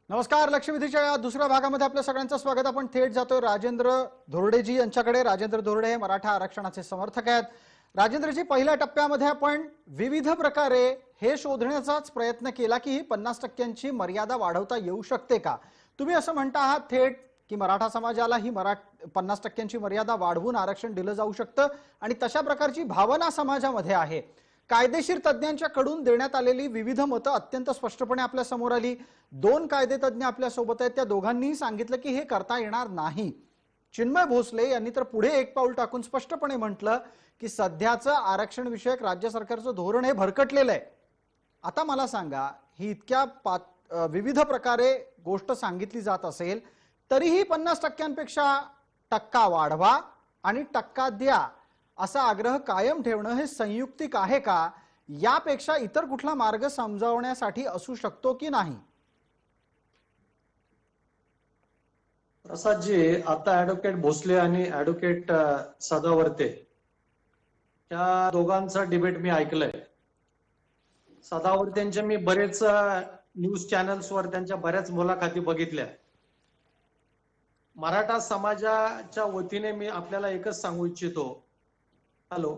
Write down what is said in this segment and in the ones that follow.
नमस्कार. लक्षवेधीच्या या दुसऱ्या भागामध्ये आपल्या सगळ्यांचं स्वागत. आपण थेट जातोय राजेंद्र धोरडेजी यांच्याकडे. राजेंद्र धोरडे हे मराठा आरक्षणाचे समर्थक आहेत. राजेंद्रजी, पहिल्या टप्प्यामध्ये आपण विविध प्रकारे हे शोधण्याचाच प्रयत्न केला की ही 50% मर्यादा वाढवता येऊ शकते का. तुम्ही असं म्हणता आहात थेट की मराठा समाजाला ही 50% मर्यादा वाढवून आरक्षण दिलं जाऊ शकतं आणि तशा प्रकारची भावना समाजामध्ये आहे. कायदेशीर तज्ञांच्या कडून देण्यात आलेली विविध मतं अत्यंत स्पष्टपणे आपल्या समोर आली. दोन कायदेतज्ञ आपल्या सोबत आहेत. त्या दोघांनीही सांगितलं की हे करता येणार नाही. चिन्मय भोसले यांनी तर पुढे एक पाऊल टाकून स्पष्टपणे म्हटलं की सध्याचं आरक्षण विषयक राज्य सरकारचं धोरण हे भरकटलेलं आहे. आता मला सांगा, ही इतक्या विविध प्रकारे गोष्ट सांगितली जात असेल तरीही 50%पेक्षा टक्का वाढवा आणि टक्का द्या असा आग्रह कायम ठेवणं हे संयुक्तिक आहे का? यापेक्षा इतर कुठला मार्ग समजावण्यासाठी असू शकतो की नाही? प्रसादजी, आता ऍडव्होकेट भोसले आणि ऍडव्होकेट सदावर्ते त्या दोघांचा डिबेट मी ऐकलंय. सदावर्तेंच्या मी बरेच न्यूज चॅनल्सवर त्यांच्या बऱ्याच मुलाखती बघितल्या. मराठा समाजाच्या वतीने मी आपल्याला एकच सांगू इच्छितो. हॅलो,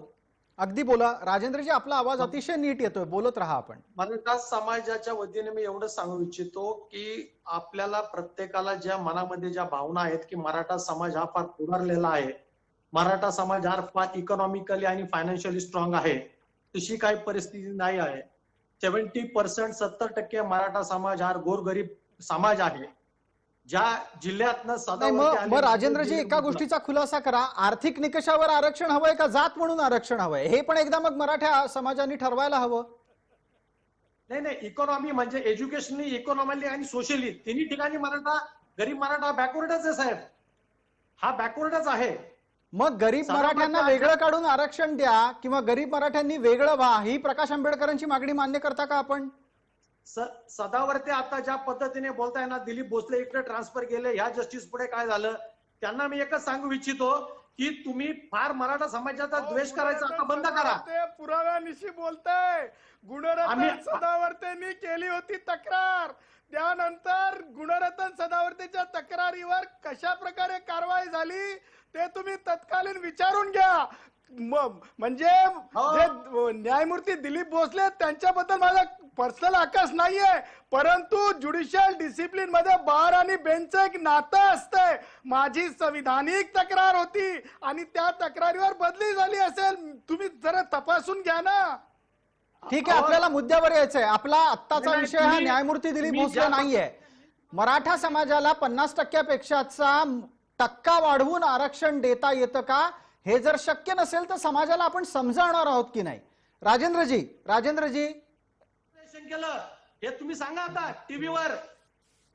अगदी बोला राजेंद्रजी, आपला आवाज अतिशय नीट येतोय, बोलत राहा आपण. मराठा समाजाच्या वतीने मी एवढं सांगू इच्छितो की आपल्याला प्रत्येकाला ज्या मनामध्ये ज्या भावना आहेत की मराठा समाज हा फार पुढारलेला आहे, मराठा समाज हा फार इकॉनॉमिकली आणि फायनान्शियली स्ट्रॉंग आहे, तशी काही परिस्थिती नाही आहे. 70% 70% मराठा समाज हा गोरगरीब समाज आहे. ज्या जिल्ह्यातनं मग राजेंद्रजी, एका गोष्टीचा खुलासा करा. आर्थिक निकषावर आरक्षण हवंय का जात म्हणून आरक्षण हवंय, हे पण एकदा मग मराठा समाजाने ठरवायला हवं. नाही, इकॉनॉमी म्हणजे एज्युकेशनली, इकॉनॉमिकली आणि सोशली तिन्ही ठिकाणी मराठा, गरीब मराठा बॅकवर्डच आहे साहेब. हा बॅकवर्डच आहे. मग गरीब मराठ्यांना वेगळं काढून आरक्षण द्या किंवा गरीब मराठ्यांनी वेगळं व्हा, ही प्रकाश आंबेडकरांची मागणी मान्य करता का आपण? सदावर्ते आता ज्या पद्धतीने बोलताय ना, दिलीप भोसले इकडे ट्रान्सफर केले, ह्या जस्टिस पुढे काय झालं, त्यांना मी एकच सांगू इच्छितो की तुम्ही फार मराठा समाजाचा द्वेष करायचा आता बंद करा. ते पुराव्यानिशी बोलताय. गुणरत्न सदावर्तेंनी केली होती तक्रार, त्यानंतर गुणरत्न सदावर्तेच्या तक्रारीवर कशा प्रकारे कारवाई झाली ते तुम्ही तत्कालीन विचारून घ्या. म्हणजे जे न्यायमूर्ती दिलीप भोसले त्यांच्याबद्दल माझा पर्सनल आकाश नाहीये, परंतु ज्युडिशियल डिसिप्लिन मध्ये बार आणि बेंचचं एक नातं असतंय. माझी संविधानिक तक्रार होती आणि त्या तक्रारीवर बदली झाली असेल, तुम्ही जरा तपासून घ्या ना. ठीक आहे, आपल्याला मुद्द्यावर यायचंय. आपला आत्ताचा विषय हा न्यायमूर्ती दिलीप भोसले नाहीये. मराठा समाजाला 50%पेक्षाचा टक्का वाढवून आरक्षण देता येतं का, हे जर शक्य नसेल तर समाजाला आपण समजावणार आहोत की नाही? राजेंद्रजी केलं हे तुम्ही सांगा आता टीव्हीवर.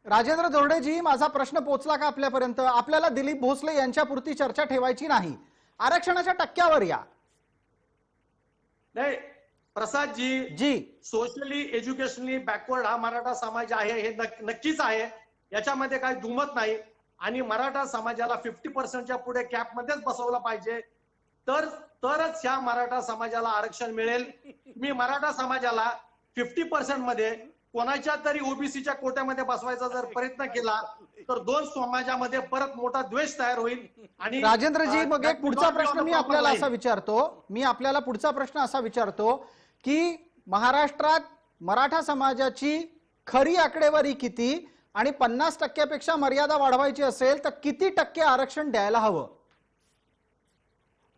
राजेंद्र धोरडेजी, माझा प्रश्न पोहोचला का आपल्यापर्यंत? आपल्याला दिलीप भोसले यांच्यापुरती चर्चा ठेवायची नाही, आरक्षणाच्या टक्क्यावर या. नाही प्रसादजी, सोशली एज्युकेशनली बॅकवर्ड हा मराठा समाज आहे, हे नक्कीच आहे, याच्यामध्ये काही दुमत नाही. आणि मराठा समाजाला 50%च्या पुढे कॅप मध्येच बसवलं पाहिजे, तरच ह्या मराठा समाजाला आरक्षण मिळेल. मी मराठा समाजाला 50% मध्ये कोणाच्या तरी ओबीसीच्या कोट्यामध्ये बसवायचा जर प्रयत्न केला तर दोन समाजामध्ये परत मोठा द्वेष तयार होईल. आणि राजेंद्रजी, मग एक पुढचा प्रश्न मी आपल्याला असा विचारतो की महाराष्ट्रात मराठा समाजाची खरी आकडेवारी किती आणि 50%पेक्षा मर्यादा वाढवायची असेल तर किती टक्के आरक्षण द्यायला हवं?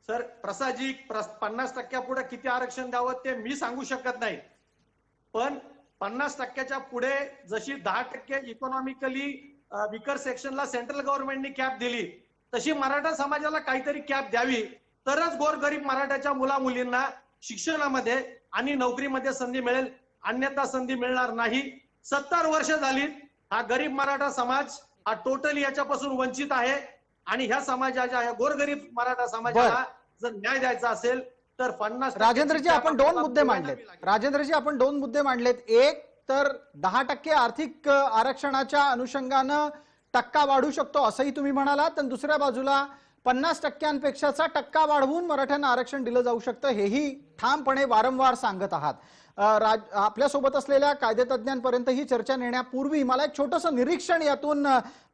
सर प्रसादजी, 50% पुढे किती आरक्षण द्यावं ते मी सांगू शकत नाही, पण 50%च्या पुढे जशी 10% इकॉनॉमिकली विकर सेक्शनला सेंट्रल गव्हर्नमेंटनी कॅप दिली, तशी मराठा समाजाला काहीतरी कॅप द्यावी, तरच गोरगरीब मराठ्याच्या मुला मुलींना शिक्षणामध्ये आणि नोकरीमध्ये संधी मिळेल, अन्यथा संधी मिळणार नाही. 70 वर्ष झाली हा गरीब मराठा समाज हा टोटली याच्यापासून वंचित आहे. आणि ह्या समाजाच्या, गोरगरीब मराठा समाजाला जर न्याय द्यायचा असेल तर 50%. राजेंद्रजी, आपण दोन मुद्दे मांडलेत. एक तर 10% आर्थिक आरक्षणाच्या अनुषंगानं टक्का वाढू शकतो असंही तुम्ही म्हणालात, आणि दुसऱ्या बाजूला 50%पेक्षाचा टक्का वाढवून मराठ्यांना आरक्षण दिलं जाऊ शकतं, हेही ठामपणे वारंवार सांगत आहात. आपल्यासोबत असलेल्या कायदेतज्ञांपर्यंत ही चर्चा नेण्यापूर्वी मला एक छोटंसं निरीक्षण यातून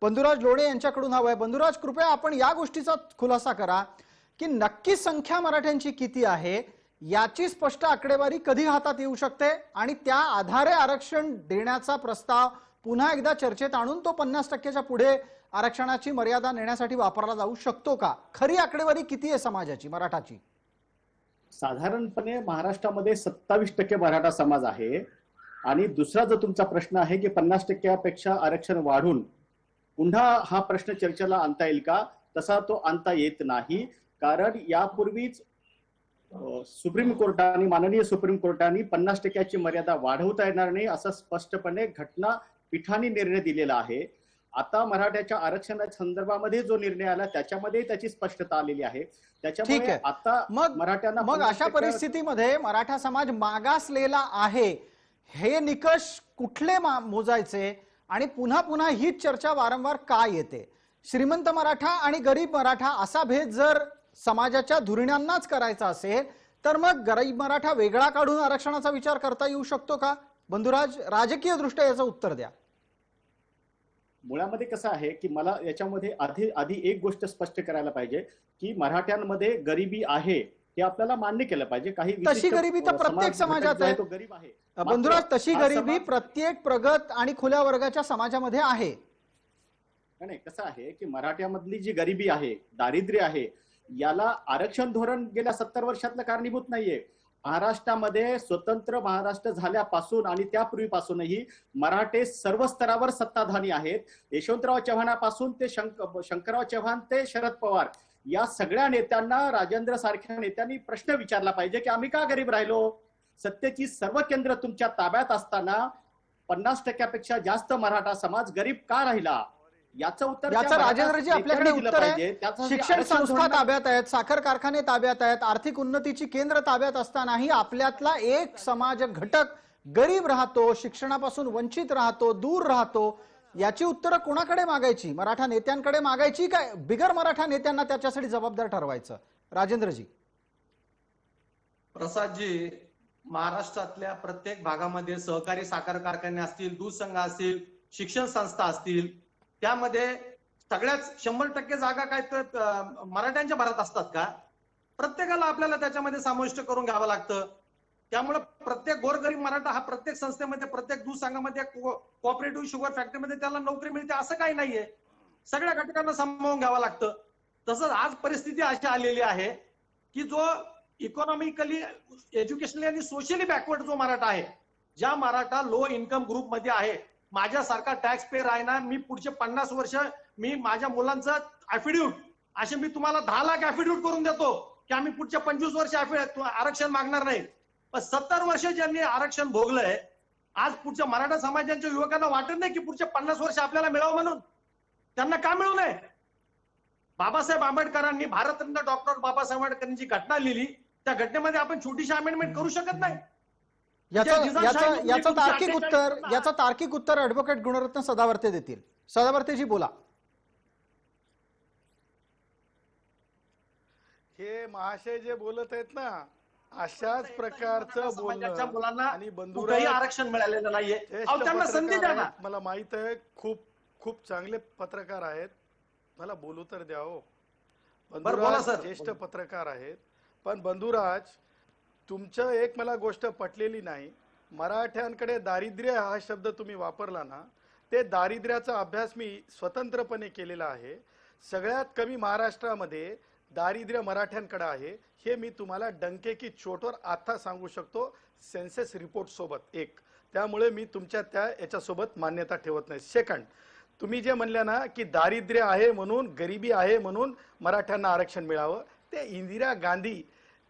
बंधुराज लोणे यांच्याकडून हवं आहे. बंधुराज, कृपया आपण या गोष्टीचा खुलासा करा की नक्की संख्या मराठ्यांची किती आहे, याची स्पष्ट आकडेवारी कधी हातात येऊ शकते आणि त्या आधारे आरक्षण देण्याचा प्रस्ताव पुन्हा एकदा चर्चेत आणून तो 50%च्या पुढे आरक्षणाची मर्यादा नेण्यासाठी वापरला जाऊ शकतो का? खरी आकडेवारी किती आहे समाजाची, मराठाची? साधारणपणे महाराष्ट्रामध्ये 27% मराठा समाज आहे. आणि दुसरा जो तुमचा प्रश्न आहे की 50%पेक्षा आरक्षण वाढून पुन्हा हा प्रश्न चर्चेला आणता येईल का, तसा तो आणता येत नाही. कारण यापूर्वीच सुप्रीम कोर्टाने, माननीय सुप्रीम कोर्टाने 50%ची मर्यादा वाढवता येणार नाही असं स्पष्टपणे घटनापीठाने निर्णय दिलेला आहे. आता मराठ्याच्या आरक्षणाच्या संदर्भामध्ये जो निर्णय आला त्याच्यामध्ये त्याची स्पष्टता आलेली आहे. त्याच्यामुळे आता मराठ्यांना मग अशा परिस्थितीमध्ये मराठा समाज मागासलेला आहे हे निकष कुठले मोजायचे आणि पुन्हा पुन्हा हीच चर्चा वारंवार का येते? श्रीमंत मराठा आणि गरीब मराठा असा भेद जर समाजाच्या धुरीणांनाच करायचा असेल तर मग गरीब मराठा वेगळा काढून आरक्षणाचा विचार करता येऊ शकतो का? बंधुराज, राजकीय दृष्ट्या याचं उत्तर द्या. मुळामध्ये कसं आहे की मला याच्यामध्ये आधी एक गोष्ट स्पष्ट करायला पाहिजे की मराठ्यांमध्ये गरिबी आहे हे आपल्याला मान्य केलं पाहिजे. काही तशी गरिबी तर प्रत्येक समाजात आहे, तो गरीब आहे. बंधुराज, तशी गरिबी प्रत्येक प्रगत आणि खुल्या वर्गाच्या समाजामध्ये आहे. नाही, कसं आहे की मराठ्यामधली जी गरिबी आहे, दारिद्र्य आहे, याला आरक्षण धोरण गेल्या 70 वर्षातलं कारणीभूत नाहीये. महाराष्ट्रामध्ये स्वतंत्र महाराष्ट्र झाल्यापासून आणि त्यापूर्वीपासूनही मराठे सर्व स्तरावर सत्ताधानी आहेत. यशवंतराव चव्हाणापासून ते शंकरराव चव्हाण ते शरद पवार या सगळ्या नेत्यांना, राजेंद्र सारख्या नेत्यांनी प्रश्न विचारला पाहिजे की आम्ही का गरीब राहिलो? सत्तेची सर्व केंद्र तुमच्या ताब्यात असताना 50%पेक्षा जास्त मराठा समाज गरीब का राहिला? याचं उत्तर राजेंद्रजी आपल्याकडे उत्तर आहे. शिक्षण संस्था ताब्यात आहेत, साखर कारखाने ताब्यात आहेत, आर्थिक उन्नतीची केंद्र ताब्यात असतानाही आपल्यातला एक समाज घटक गरीब राहतो, शिक्षणापासून वंचित राहतो, दूर राहतो. याची उत्तरं कोणाकडे मागायची? मराठा नेत्यांकडे मागायची काय बिगर मराठा नेत्यांना त्याच्यासाठी जबाबदार ठरवायचं? राजेंद्रजी. प्रसादजी, महाराष्ट्रातल्या प्रत्येक भागामध्ये सहकारी साखर कारखाने असतील, दूध संघ असतील, शिक्षण संस्था असतील, त्यामध्ये सगळ्याच 100% जागा काय तर मराठ्यांच्या भरात असतात का? प्रत्येकाला आपल्याला त्याच्यामध्ये समाविष्ट करून घ्यावं लागतं. त्यामुळे प्रत्येक गोरगरीब मराठा हा प्रत्येक संस्थेमध्ये, प्रत्येक दूध संघामध्ये, कोऑपरेटिव्ह शुगर फॅक्टरीमध्ये त्याला नोकरी मिळते असं काही नाहीये. सगळ्या घटकांना सामावून घ्यावं लागतं. तसंच आज परिस्थिती अशी आलेली आहे की जो इकॉनॉमिकली, एज्युकेशनली आणि सोशली बॅकवर्ड जो मराठा आहे, ज्या मराठा लो इन्कम ग्रुप मध्ये आहे, माझ्यासारखा टॅक्स पेअर आहे ना, मी पुढचे 50 वर्ष मी माझ्या मुलांचं ऍफिड्यूट असे मी तुम्हाला 10 लाख ऍफिड्यूट करून देतो की आम्ही पुढच्या 25 वर्ष आरक्षण मागणार नाही. पण 70 वर्ष ज्यांनी आरक्षण भोगलंय, आज पुढच्या मराठा समाजाच्या युवकांना वाटत नाही की पुढचे 50 वर्ष आपल्याला मिळावं म्हणून. त्यांना का मिळू नये? बाबासाहेब आंबेडकरांनी, भारतरत्न डॉक्टर बाबासाहेब आंबेडकरांनी जी घटना लिहिली, त्या घटनेमध्ये आपण छोटीशी अमेंडमेंट करू शकत नाही. याचं तार्किक उत्तर ऍडव्होकेट गुणरत्न सदावर्ते देतील. सदावर्तेजी बोला. हे महाशय जे बोलत आहेत ना, अशाच प्रकारचं बोलणं मुलांना आणि कुठेही आरक्षण मिळालेलं नाहीये. त्यांना संधी द्या ना. मला माहित आहे खूप चांगले पत्रकार आहेत, मला बोलू तर द्या हो. बंधुराज ज्येष्ठ पत्रकार आहेत. पण बंधुराज, तुमचं एक मला गोष्ट पटलेली नाही. मराठ्यांकडे दारिद्र्य हा शब्द तुम्ही वापरला ना, ते दारिद्र्याचा अभ्यास मी स्वतंत्रपणे केलेला आहे. सगळ्यात कमी महाराष्ट्रामध्ये दारिद्र्य मराठ्यांकडे आहे हे मी तुम्हाला डंके की चोटवर आता सांगू शकतो, सेन्सस रिपोर्ट सोबत एक. त्यामुळे मी तुमच्या त्या याच्यासोबत मान्यता ठेवत नाही. सेकंड, तुम्ही जे म्हणले ना की दारिद्र्य आहे म्हणून, गरिबी आहे म्हणून मराठ्यांना आरक्षण मिळावं, ते इंदिरा गांधी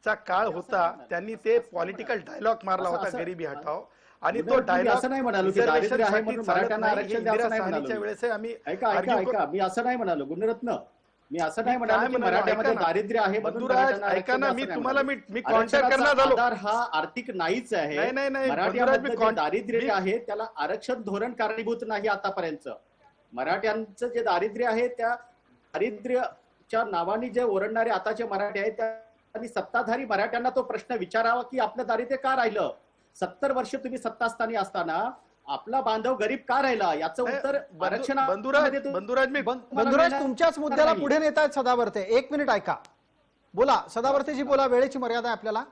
चा काळ होता, त्यांनी ते पॉलिटिकल डायलॉग मारला होता, गरिबी हटाव. आणि तो डायलॉग असं नाही म्हणालो की दारिद्र्य आहे म्हणून मराठ्यांना आरक्षण द्यावं नाही म्हणालो. वेळेस आम्ही ऐका, मी असं नाही म्हणालो गुणरत्न, मी असं नाही म्हणालो की मराठ्यामध्ये दारिद्र्य आहे म्हणून ऐका ना, मी तुम्हाला मी कॉन्टॅक्ट करणार झालो. आधार हा आर्थिक नाहीच आहे. मराठ्यामध्ये दारिद्र्य आहे त्याला आरक्षण धोरण कारणीभूत नाही आतापर्यंत. मराठ्यांचं जे दारिद्र्य आहे त्या दारिद्र्य मराठ्याच्या नावाने जे ओरडणारे आताचे मराठी आहेत त्यांनी सत्ताधारी मराठ्यांना तो प्रश्न विचारावा की आपलं दारिद्र्य का राहिलं? 70 वर्ष तुम्ही सत्तास्थानी असताना आपला बांधव गरीब का राहिला याचं उत्तर बंधुराज तुमच्याच मुद्द्याला पुढे नेत आहेत सदावर्ते. 1 मिनिट ऐका, बोला सदावर्तेजी बोला, वेळेची मर्यादा आहे आपल्याला.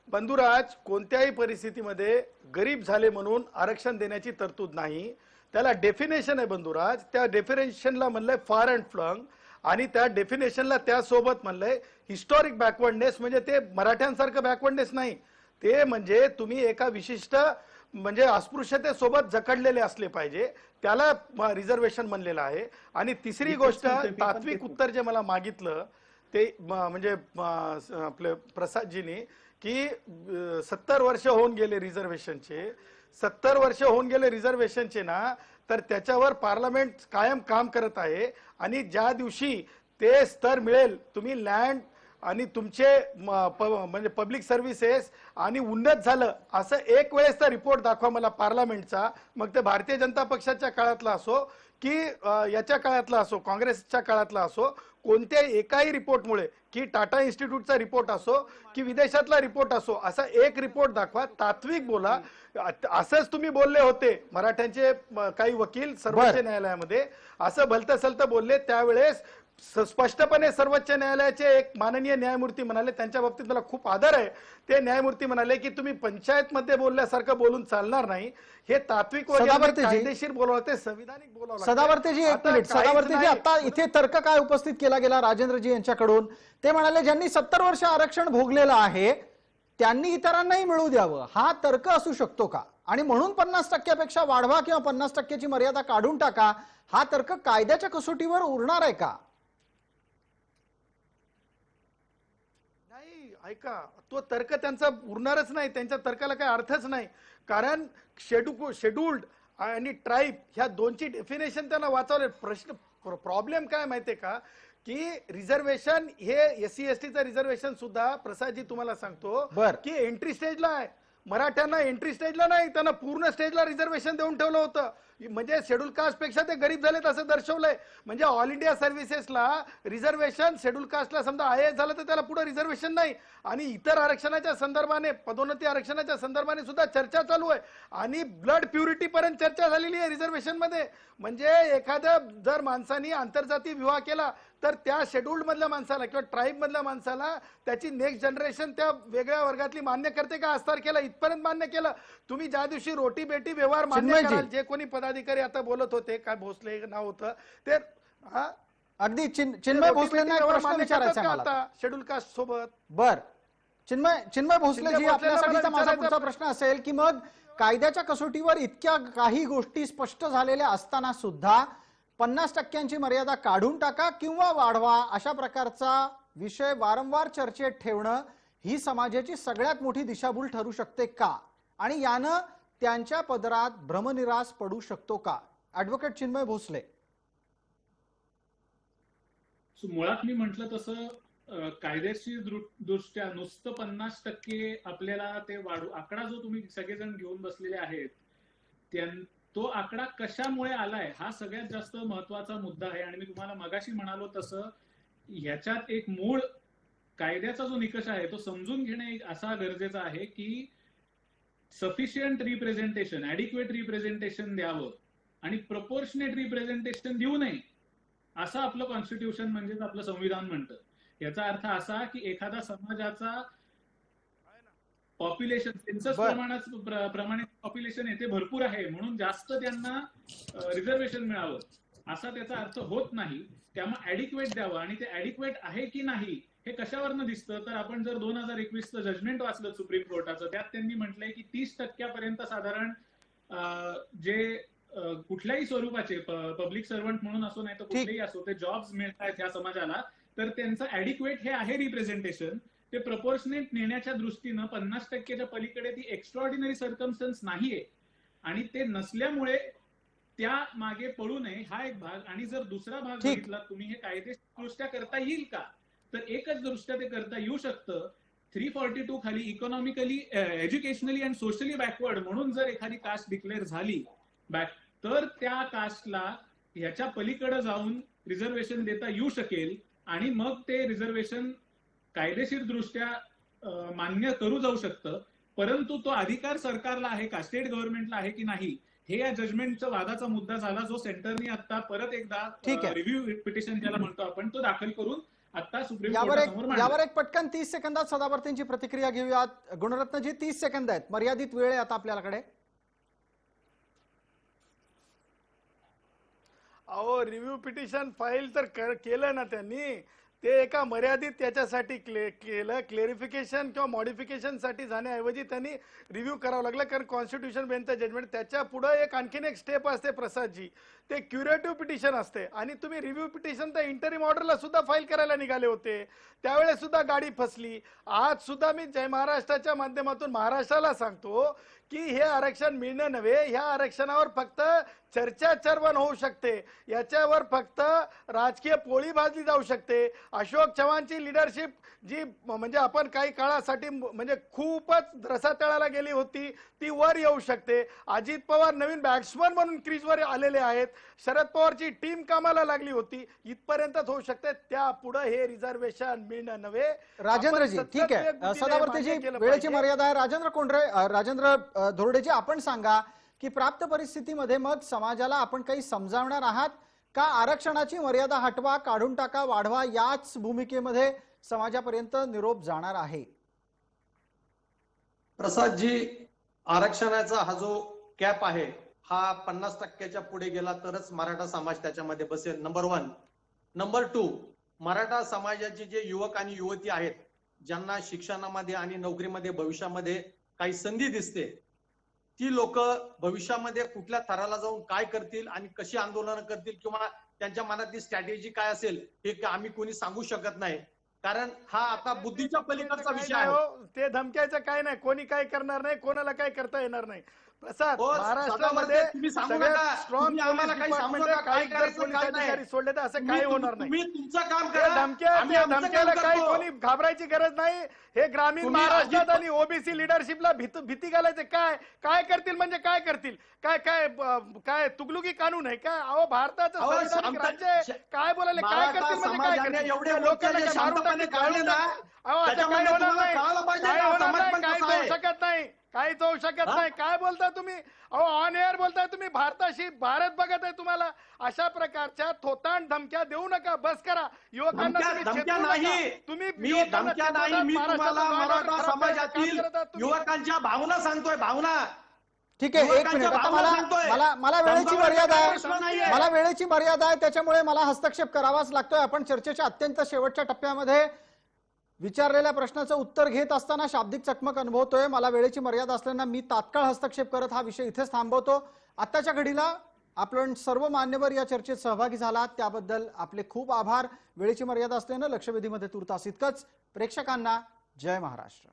बंधुराज, कोणत्याही परिस्थितीमध्ये गरीब झाले म्हणून आरक्षण देण्याची तरतूद नाही. त्याला डेफिनेशन आहे बंधुराज. त्या डेफिनेशनला म्हणलंय फार अँड फ्लंग, आणि त्या डेफिनेशनला त्यासोबत म्हणलंय हिस्टॉरिक बॅकवर्डनेस. म्हणजे ते मराठ्यांसारखं बॅकवर्डनेस नाही, ते म्हणजे तुम्ही एका विशिष्ट म्हणजे अस्पृश्यतेसोबत जखडलेले असले पाहिजे, त्याला रिझर्वेशन म्हणलेलं आहे. आणि तिसरी गोष्ट, तात्विक उत्तर जे मला मागितलं ते म्हणजे आपले प्रसादजींनी की 70 वर्ष होऊन गेले रिझर्वेशनचे, 70 वर्ष होऊन गेले रिझर्वेशनचे ना, तर त्याच्यावर पार्लमेंट कायम काम करत आहे. आणि ज्या दिवशी ते स्तर मिळेल, तुम्ही लँड आणि तुमचे म्हणजे पब्लिक सर्व्हिसेस आणि उन्नत झालं असं एक वेळेसचा रिपोर्ट दाखवा मला पार्लमेंटचा, मग ते भारतीय जनता पक्षाच्या काळातला असो की याच्या काळातला असो, काँग्रेसच्या काळातला असो, कोणत्या एकाही रिपोर्टमुळे की टाटा इन्स्टिट्यूटचा रिपोर्ट असो की विदेशातला रिपोर्ट असो, असा एक रिपोर्ट दाखवा, तात्विक बोला. असंच तुम्ही बोलले होते मराठ्यांचे काही वकील सर्वोच्च न्यायालयामध्ये, असं भलतं सलतं बोलले. त्यावेळेस स्पष्टपणे सर्वोच्च न्यायालयाचे एक माननीय न्यायमूर्ती म्हणाले, त्यांच्या बाबतीत मला खूप आदर आहे, ते न्यायमूर्ती म्हणाले की तुम्ही पंचायत मध्ये बोलल्यासारखं बोलून चालणार नाही, हे तात्विक कायदेशीर बोलावं, ते संविधानिक बोलावं. सदावर्तेजी 1 मिनिट. सदावर्तेजी, आता इथे तर्क काय उपस्थित केला गेला राजेंद्रजी यांच्याकडून? ते म्हणाले ज्यांनी 70 वर्ष आरक्षण भोगलेलं आहे त्यांनी इतरांनाही मिळू द्यावं, हा तर्क असू शकतो का? आणि म्हणून 50% वाढवा किंवा 50%ची मर्यादा काढून टाका, हा तर्क कायद्याच्या कसोटीवर उरणार आहे का? ऐका, तो तर्क त्यांचा उरणारच नाही, त्यांच्या तर्काला काही अर्थच नाही. कारण शेड्यूल्ड आणि ट्राईब ह्या दोनची डेफिनेशन त्यांना वाचवले. प्रॉब्लेम काय माहितीये का, की रिझर्वेशन हे SC STचं रिझर्वेशन सुद्धा, प्रसादजी तुम्हाला सांगतो की एंट्री स्टेजला आहे. मराठ्यांना एंट्री स्टेजला नाही, त्यांना पूर्ण स्टेजला रिझर्वेशन देऊन ठेवलं होतं. म्हणजे शेड्यूल कास्ट पेक्षा ते गरीब झालेत असं दर्शवलंय. म्हणजे ऑल इंडिया सर्व्हिसेसला रिझर्वेशन, शेड्यूल कास्टला समजा IAS झालं तर त्याला पुढे रिझर्वेशन नाही. आणि इतर आरक्षणाच्या संदर्भाने, पदोन्नती आरक्षणाच्या संदर्भाने सुद्धा चर्चा चालू आहे. आणि ब्लड प्युरिटी पर्यंत चर्चा झालेली आहे रिझर्वेशन मध्ये. म्हणजे एखाद्या जर माणसाने आंतरजातीय विवाह केला तर त्या शेड्यूल्ड मधल्या माणसाला किंवा ट्राईब मधल्या माणसाला त्याची नेक्स्ट जनरेशन त्या वेगळ्या वर्गातली मान्य करते का? आज तारखेला इथपर्यंत मान्य केलं. तुम्ही ज्या दिवशी रोटी बेटी व्यवहार मान्य कराल, जे कोणी पदाधिकारी आता बोलत होते, काय भोसले नाव होतं ते, अगदी चिन्मय भोसलेंना एक प्रश्न विचारायचा आहे शेड्यूल कास्ट सोबत. बर, चिन्मय भोसलेजी, आपल्यासाठीचा माझा पुढचा प्रश्न असेल की मग कायद्याच्या कसोटीवर इतक्या काही गोष्टी स्पष्ट झालेल्या असताना सुद्धा 50%ची मर्यादा काढून टाका किंवा वाढवा, अशा प्रकारचा विषय वारंवार चर्चेत ठेवणं ही समाजाची सगळ्यात मोठी दिशाभूल ठरू शकते का? आणि यानं त्यांच्या पदरात भ्रमनिरास पडू शकतो का? ऍडव्होकेट चिन्मय भोसले. मुळात मी म्हटलं तसं कायदेशीर दृष्ट्या नुसतं 50% आपल्याला ते वाढू, आकडा जो तुम्ही सगळेजण घेऊन बसलेले आहेत तो आकडा कशामुळे आलाय हा सगळ्यात जास्त महत्वाचा मुद्दा आहे. आणि मी तुम्हाला मगाशी म्हणालो तसं ह्याच्यात एक मूळ कायद्याचा जो निकष आहे तो समजून घेणे असा गरजेचा आहे की सफिशियंट रिप्रेझेंटेशन, ऍडिक्वेट रिप्रेझेंटेशन द्यावं आणि प्रपोर्शनेट रिप्रेझेंटेशन देऊ नये, असं आपलं कॉन्स्टिट्यूशन म्हणजेच आपलं संविधान म्हणतं. याचा अर्थ असा की एखादा समाजाचा पॉप्युलेशन, सेन्सस प्रमाणे पॉप्युलेशन येथे भरपूर आहे म्हणून जास्त त्यांना रिझर्वेशन मिळावं असा त्याचा अर्थ होत नाही. त्यामुळे ऍडिक्वेट द्यावं. आणि ते ऍडिक्वेट आहे की नाही हे कशावरनं दिसतं, तर आपण जर 2021चं जजमेंट वाचलं सुप्रीम कोर्टाचं, त्यात त्यांनी म्हटलंय की 30% साधारण जे कुठल्याही स्वरूपाचे पब्लिक सर्वंट म्हणून असो नाही तर कुठलेही असो ते जॉब्स मिळत आहेत ह्या समाजाला, तर त्यांचं ऍडिक्वेट हे आहे रिप्रेझेंटेशन. ते प्रपोर्शनेट नेण्याच्या दृष्टीनं 50%च्या पलीकडे ती एक्स्ट्रॉर्डिनरी सर्कमस्टन्स नाहीये आणि ते नसल्यामुळे त्या मागे पडू नये हा एक भाग. आणि जर दुसरा भाग बघितला तुम्ही, हे कायदेशीरदृष्ट्या करता येईल का, तर एकच दृष्ट्या ते करता येऊ शकतं. 342 खाली economically, educationally and socially backward म्हणून जर एखादी कास्ट डिक्लेअर झाली तर त्या कास्टला ह्याच्या पलीकडे जाऊन रिझर्वेशन देता येऊ शकेल आणि मग ते रिझर्वेशन कायदेशीर दृष्ट्या मान्य करू जाऊ शकतं. परंतु तो अधिकार सरकारला आहे का, स्टेट गव्हर्नमेंटला आहे की नाही, हे या जजमेंटचा वादाचा मुद्दा झाला, जो सेंटरने आता परत एकदा ठीक आहे. रिव्ह्यू पिटिशन ज्याला म्हणतो आपण तो दाखल करून आता सुप्रीम यावर कोर्टासमोर मांडला. यावर एक पटकन 30 सेकंदात सदावर्तींची प्रतिक्रिया घेऊयात. गुणरत्नजी 30 सेकंद आहेत, मर्यादित वेळ आहे आता आपल्याकडे. अहो रिव्ह्यू पिटिशन फाईल तर केलं ना त्यांनी, ते एका मर्यादित त्याच्यासाठी केलं, क्लेरिफिकेशन किंवा मॉडिफिकेशन साठी जाण्याऐवजी त्यांनी रिव्ह्यू करावं लागलं, कारण कॉन्स्टिट्यूशन बेंचचं जजमेंट. त्याच्या पुढे एक आणखीन एक स्टेप असते प्रसादजी, ते क्युरेटिव्ह पिटिशन असते. आणि तुम्ही रिव्ह्यू पिटिशन तर इंटरिम ऑर्डरला सुद्धा फाईल करायला निघाले होते, त्यावेळेस सुद्धा गाडी फसली. आज सुद्धा मी जय महाराष्ट्राच्या माध्यमातून महाराष्ट्राला सांगतो की हे आरक्षण मिळणं नव्हे, ह्या आरक्षणावर फक्त चर्चा चर्वण होऊ शकते, याच्यावर फक्त राजकीय पोळी भाजली जाऊ शकते. अशोक चव्हाणची लिडरशिप जी म्हणजे आपण काही काळासाठी म्हणजे खूपच रसातळाला गेली होती, ती वर येऊ शकते. अजित पवार नवीन बॅट्समन म्हणून क्रीजवर आलेले आहेत, शरद पवारची टीम कामाला लागली होती, इथपर्यंतच होऊ शकते. त्या पुढे हे रिझर्वेशन मिळणं नव्हे. राजेंद्रजी ठीक आहे, सदावर्तीजी वेळेची मर्यादा आहे. राजेंद्र धोरडेजी आपण सांगा की प्राप्त परिस्थितीमध्ये मग समाजाला आपण काही समजावणार आहात का, आरक्षणाची मर्यादा हटवा, काढून टाका, वाढवा, याच भूमिकेमध्ये समाजापर्यंत निरोप जाणार आहे? प्रसादजी, आरक्षणाचा हा जो कॅप आहे हा 50% पुढे गेला तरच मराठा समाज त्याच्यामध्ये बसेल, नंबर 1. नंबर 2, मराठा समाजाचे जे युवक आणि युवती आहेत, ज्यांना शिक्षणामध्ये आणि नोकरीमध्ये भविष्यामध्ये काही संधी दिसते, ती लोक भविष्यामध्ये कुठल्या थराला जाऊन काय करतील आणि कशी आंदोलन करतील किंवा त्यांच्या मनातली स्ट्रॅटेजी काय असेल हे आम्ही कोणी सांगू शकत नाही, कारण हा आता बुद्धीच्या पलीकडचा विषय आहे. ते धमक्याचं काय नाही, कोणी काय करणार नाही, कोणाला काय करता येणार नाही. प्रसाद, हो, महाराष्ट्रामध्ये तुम्ही सांगू सगळ्यात नका, स्ट्रॉंग तुम्ही आम्हाला काही सांगू नका, काय काही करायचं, पोलीस काय नाही. अधिकारी सोडले तर असं काही होणार नाही. तुम्ही तुमचं काम त्या करा, आम्ही आमचं धमक्याला काम काही करतो. कोणी घाबरायची गरज नाही. हे ग्रामीण तुम्ही महाराष्ट्रात अजित- आणि ओबीसी लिडरशिपला भीती घालायचे. काय काय करतील म्हणजे काय करतील, काय काय काय तुगलुकी कानून आहे काय? अहो भारताचं अहो, संविधानिक शांत- राज्य आहे, काय बोलायले, काय मराठा करतील म्हणजे काय समाजाने करतील? एवढे त्या मोर्चे लोकांना जे काय मारून शांतपणे टाकतील, काढले ना, अहो असं त्याच्यामध्ये काय होणार तुम्हाला नाही, कळालं पाहिजे काय ना, होणार समाज नाही, पण काहीच कसा होऊ आहे. शकत नाही, काहीच होऊ शकत हा? नाही. काय बोलता तुम्ही? अहो ऑन एअर बोलताय तुम्ही, भारताशी भारत बघत आहे तुम्हाला. अशा प्रकारच्या थोतांड धमक्या देऊ नका, बस करा. युवकांना तुम्ही धमक्या चेतवू नका. नाही, तुम्ही मी युवकांना धमक्या चेतवतात, नाही, मी महाराष्ट्राचं तुम्हाला वातावरण मराठा खराब करायचं काम समाजातील करत आहात तुम्ही. युवकांच्या भावना सांगतोय, भावना. ठीक आहे, एक युवकांच्या मिनिट. आता भावना सांगतोय. मला वेळेची धमकावण्याचा मर्यादा काही आहे, प्रश्न नाहीये. मला वेळेची मर्यादा आहे, त्याच्यामुळे मला हस्तक्षेप करावाच लागतोय. आपण चर्चेच्या अत्यंत शेवटच्या टप्प्यामध्ये विचारलेल्या प्रश्नाचं उत्तर घेत असताना शाब्दिक चकमक अनुभवतोय. मला वेळेची मर्यादा असल्यानं मी तात्काळ हस्तक्षेप करत हा विषय इथेच थांबवतो. आताच्या घडीला आपण सर्व मान्यवर या चर्चेत सहभागी झालात त्याबद्दल आपले खूप आभार. वेळेची मर्यादा असल्यानं लक्षवेधीमध्ये तुर्तास इतकंच. प्रेक्षकांना जय महाराष्ट्र.